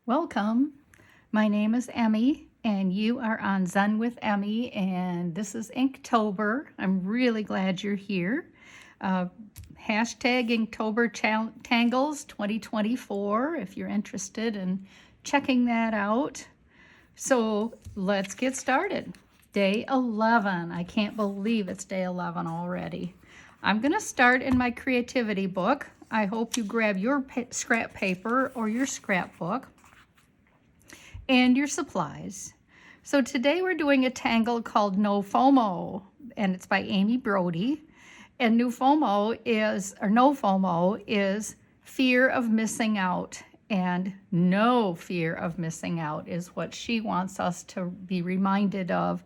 Welcome. My name is Emmy, and you are on Zen with Emmy, and this is Inktober. I'm really glad you're here. Hashtag Inktober Tangles 2024 if you're interested in checking that out. So let's get started. Day 11. I can't believe it's day 11 already. I'm going to start in my creativity book. I hope you grab your scrap paper or your scrapbook and your supplies. So today we're doing a tangle called Nofomo, and it's by Amy Broady. And Nofomo is fear of missing out, and no fear of missing out is what she wants us to be reminded of.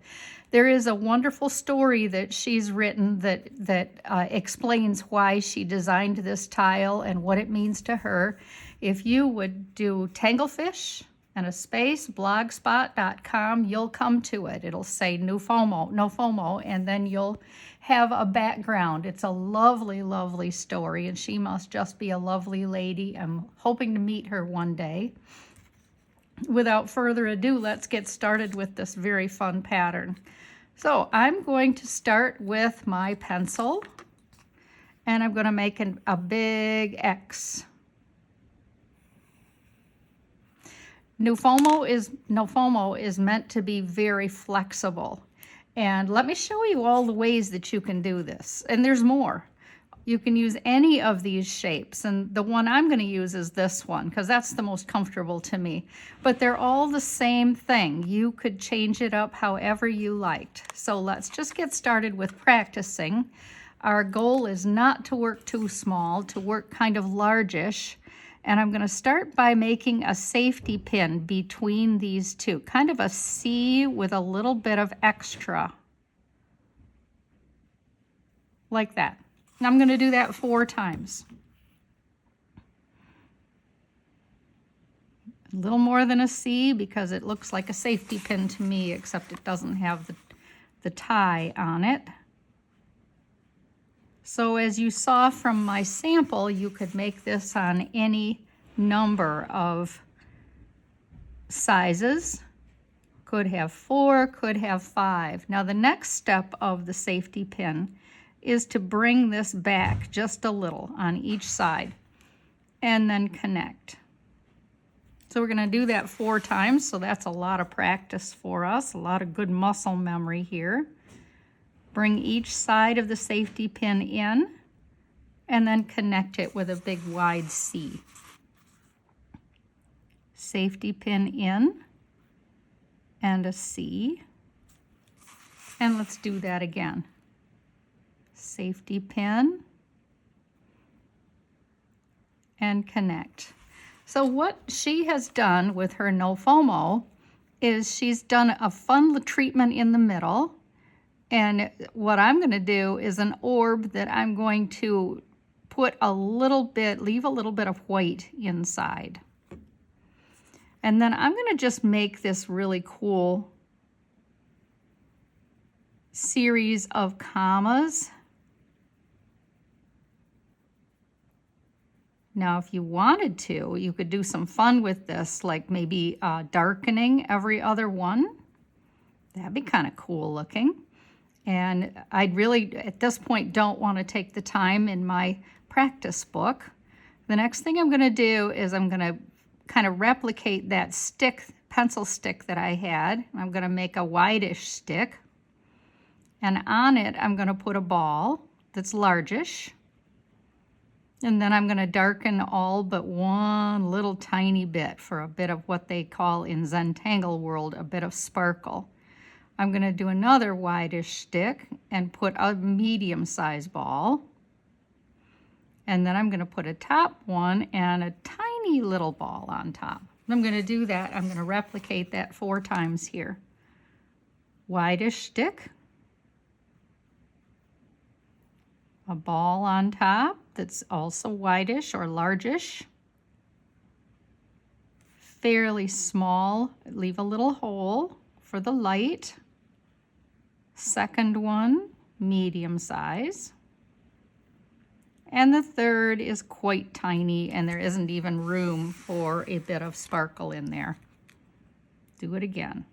There is a wonderful story that she's written that explains why she designed this tile and what it means to her. If you would do Tanglefish and a space, blogspot.com, you'll come to it. It'll say Nofomo, and then you'll have a background. It's a lovely, lovely story, and she must just be a lovely lady. I'm hoping to meet her one day. Without further ado, let's get started with this very fun pattern. So I'm going to start with my pencil, and I'm going to make a big X. Nofomo is meant to be very flexible. And let me show you all the ways that you can do this. And there's more. You can use any of these shapes. And the one I'm going to use is this one because that's the most comfortable to me. But they're all the same thing. You could change it up however you liked. So let's just get started with practicing. Our goal is not to work too small, to work kind of largish. And I'm going to start by making a safety pin between these two, kind of a C with a little bit of extra, like that. And I'm going to do that 4 times. A little more than a C because it looks like a safety pin to me, except it doesn't have the tie on it. So as you saw from my sample, you could make this on any number of sizes. Could have 4, could have 5. Now the next step of the safety pin is to bring this back just a little on each side and then connect. So we're going to do that 4 times, so that's a lot of practice for us, a lot of good muscle memory here. Bring each side of the safety pin in and then connect it with a big wide C. Safety pin in and a C. And let's do that again. Safety pin and connect. So what she has done with her Nofomo is she's done a fun treatment in the middle. And what I'm going to do is an orb that I'm going to put leave a little bit of white inside. And then I'm going to just make this really cool series of commas. Now, if you wanted to, you could do some fun with this, like maybe darkening every other one. That'd be kind of cool looking. And I really, at this point, don't want to take the time in my practice book. The next thing I'm going to do is I'm going to kind of replicate that pencil stick that I had. I'm going to make a whitish stick. And on it, I'm going to put a ball that's largish. And then I'm going to darken all but one little tiny bit for a bit of what they call in Zentangle world, a bit of sparkle. I'm going to do another whitish stick and put a medium-sized ball. And then I'm going to put a top one and a tiny little ball on top. I'm going to do that. I'm going to replicate that 4 times here. Whitish stick. A ball on top that's also whitish or largish. Fairly small. Leave a little hole for the light. Second one, medium size. And the third is quite tiny, and there isn't even room for a bit of sparkle in there. Do it again.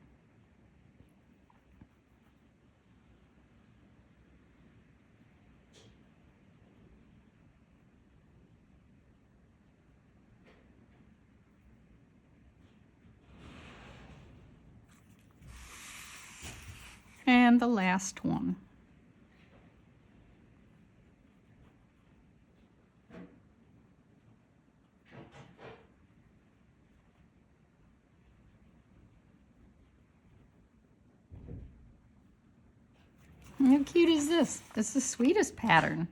And the last one. How cute is this? This is the sweetest pattern.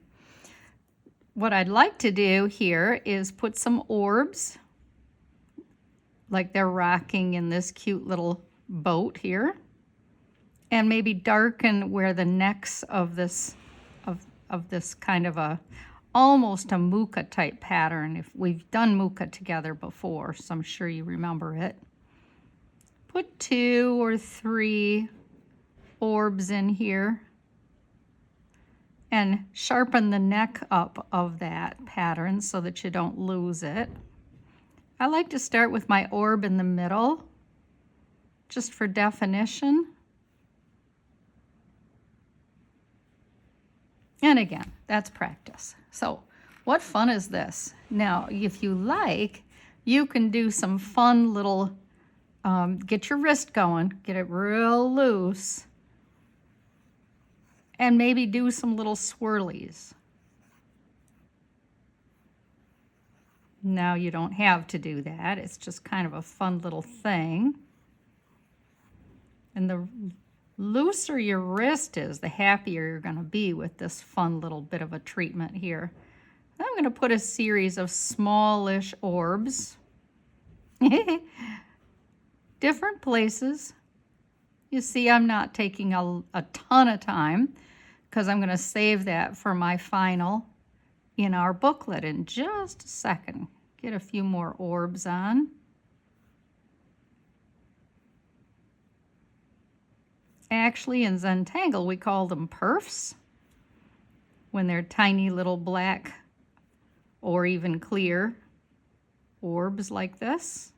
What I'd like to do here is put some orbs, like they're rocking in this cute little boat here, and maybe darken where the necks of this kind of a almost a muka type pattern. If we've done muka together before, so I'm sure you remember it. Put 2 or 3 orbs in here and sharpen the neck up of that pattern so that you don't lose it. I like to start with my orb in the middle, just for definition. And again, that's practice. So what fun is this? Now, if you like, you can do some fun little, get your wrist going, get it real loose, and maybe do some little swirlies. Now you don't have to do that. It's just kind of a fun little thing. And the looser your wrist is, the happier you're going to be with this fun little bit of a treatment here. I'm going to put a series of smallish orbs. Different places. You see, I'm not taking a ton of time because I'm going to save that for my final in our booklet in just a second. Get a few more orbs on. Actually, in Zentangle, we call them perfs when they're tiny little black or even clear orbs like this.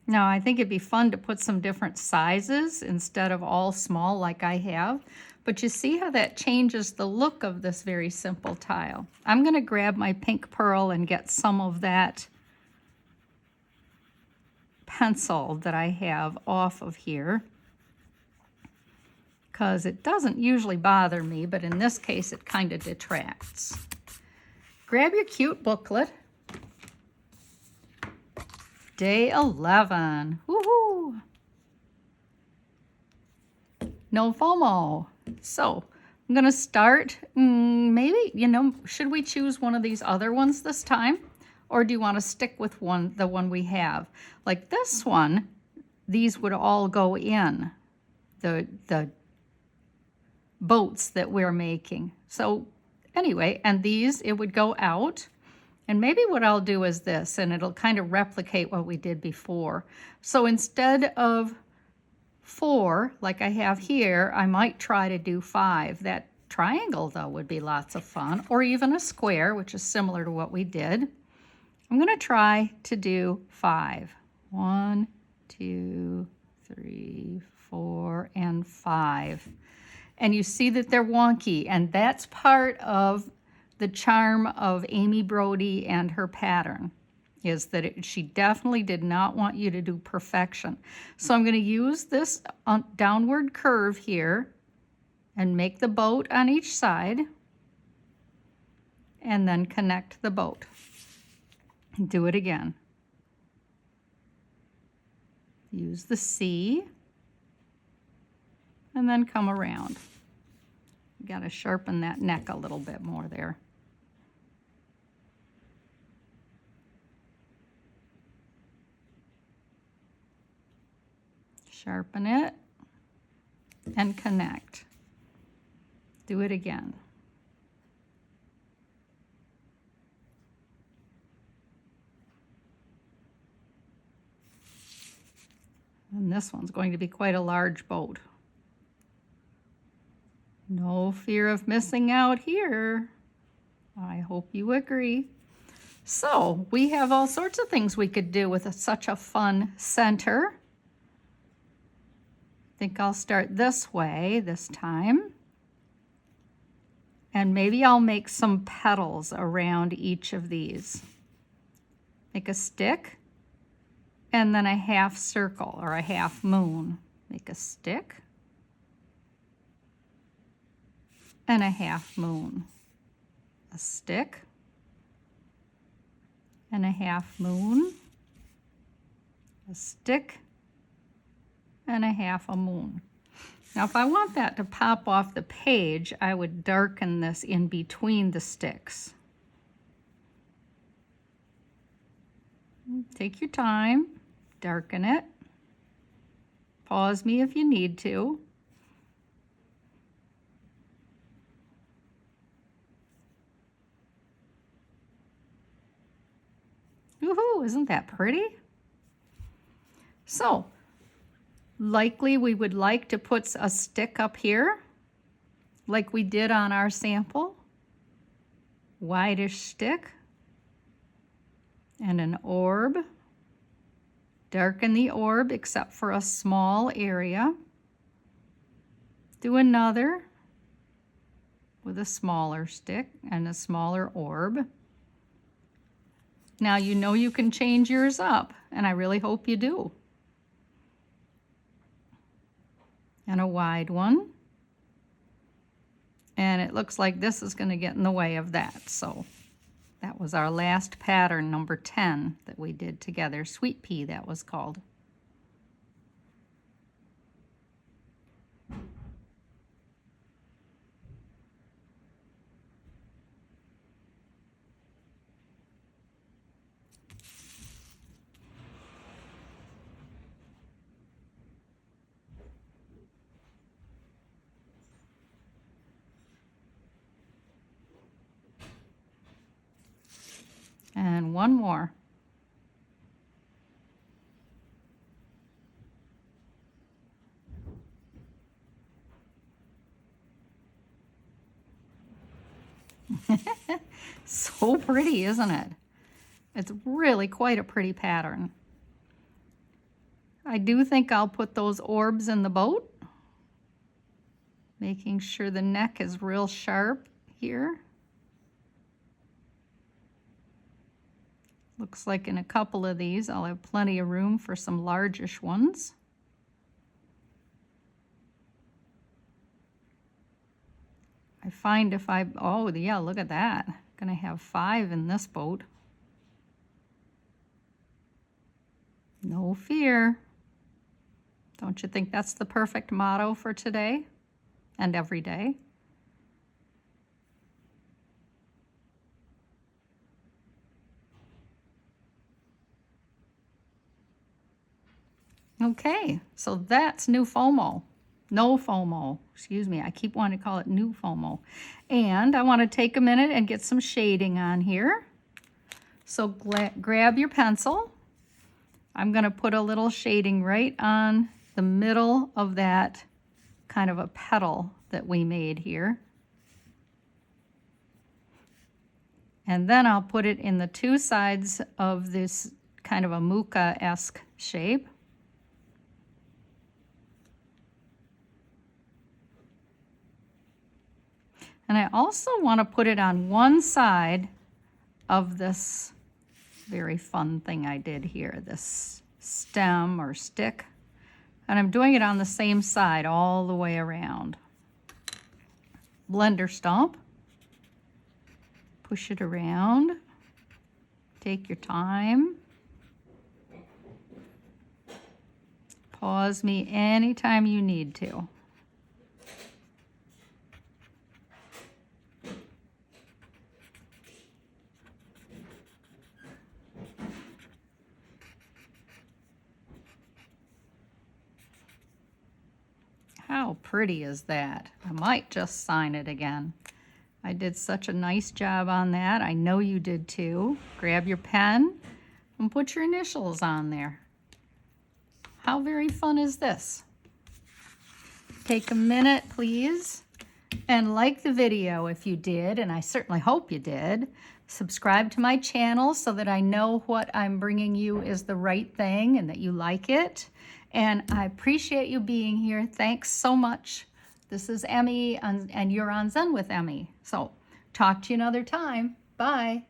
Now, I think it'd be fun to put some different sizes instead of all small like I have. But you see how that changes the look of this very simple tile. I'm going to grab my pink pearl and get some of that pencil that I have off of here, because it doesn't usually bother me, but in this case it kind of detracts. Grab your cute booklet. Day 11. Woohoo! Nofomo. So I'm going to start, maybe, should we choose one of these other ones this time? Or do you want to stick with the one we have? Like this one, these would all go in the boats that we're making. So anyway, and these, it would go out. And maybe what I'll do is this, and it'll kind of replicate what we did before. So instead of 4, like I have here, I might try to do 5. That triangle, though, would be lots of fun, or even a square, which is similar to what we did. I'm going to try to do 5. 1, 2, 3, 4, and 5. And you see that they're wonky, and that's part of the charm of Amy Broady and her pattern, is that she definitely did not want you to do perfection. So I'm going to use this downward curve here and make the boat on each side, and then connect the boat. Do it again. Use the C, and then come around. You got to sharpen that neck a little bit more there. Sharpen it and connect. Do it again. And this one's going to be quite a large boat. No fear of missing out here. I hope you agree. So we have all sorts of things we could do with such a fun center. I think I'll start this way this time. And maybe I'll make some petals around each of these. Make a stick and then a half circle or a half moon. Make a stick and a half moon. A stick and a half moon. A stick and a half a moon. Now if I want that to pop off the page, I would darken this in between the sticks. Take your time, darken it. Pause me if you need to. Woohoo, isn't that pretty? So, likely we would like to put a stick up here, like we did on our sample. Whitish stick. And an orb. Darken the orb except for a small area. Do another with a smaller stick and a smaller orb. Now you know you can change yours up, and I really hope you do. And a wide one. And it looks like this is going to get in the way of that. So that was our last pattern, number 10, that we did together. Sweet pea, that was called. And one more. So pretty, isn't it? It's really quite a pretty pattern. I do think I'll put those orbs in the boat, making sure the neck is real sharp here. Looks like in a couple of these, I'll have plenty of room for some largish ones. I find if I, oh yeah, look at that. I'm gonna have 5 in this boat. No fear. Don't you think that's the perfect motto for today and every day? Okay, so that's Nofomo. Nofomo, excuse me. I keep wanting to call it Nofomo. And I want to take a minute and get some shading on here. So grab your pencil. I'm going to put a little shading right on the middle of that kind of a petal that we made here. And then I'll put it in the 2 sides of this kind of a muka-esque shape. And I also want to put it on one side of this very fun thing I did here, this stem or stick. And I'm doing it on the same side all the way around. Blender stomp. Push it around. Take your time. Pause me anytime you need to. How pretty is that? I might just sign it again. I did such a nice job on that. I know you did too. Grab your pen and put your initials on there. How very fun is this? Take a minute, please, And like the video if you did, and I certainly hope you did. Subscribe to my channel so that I know what I'm bringing you is the right thing and that you like it. And I appreciate you being here. Thanks so much. This is Emmy, and you're on Zen with Emmy. So talk to you another time. Bye.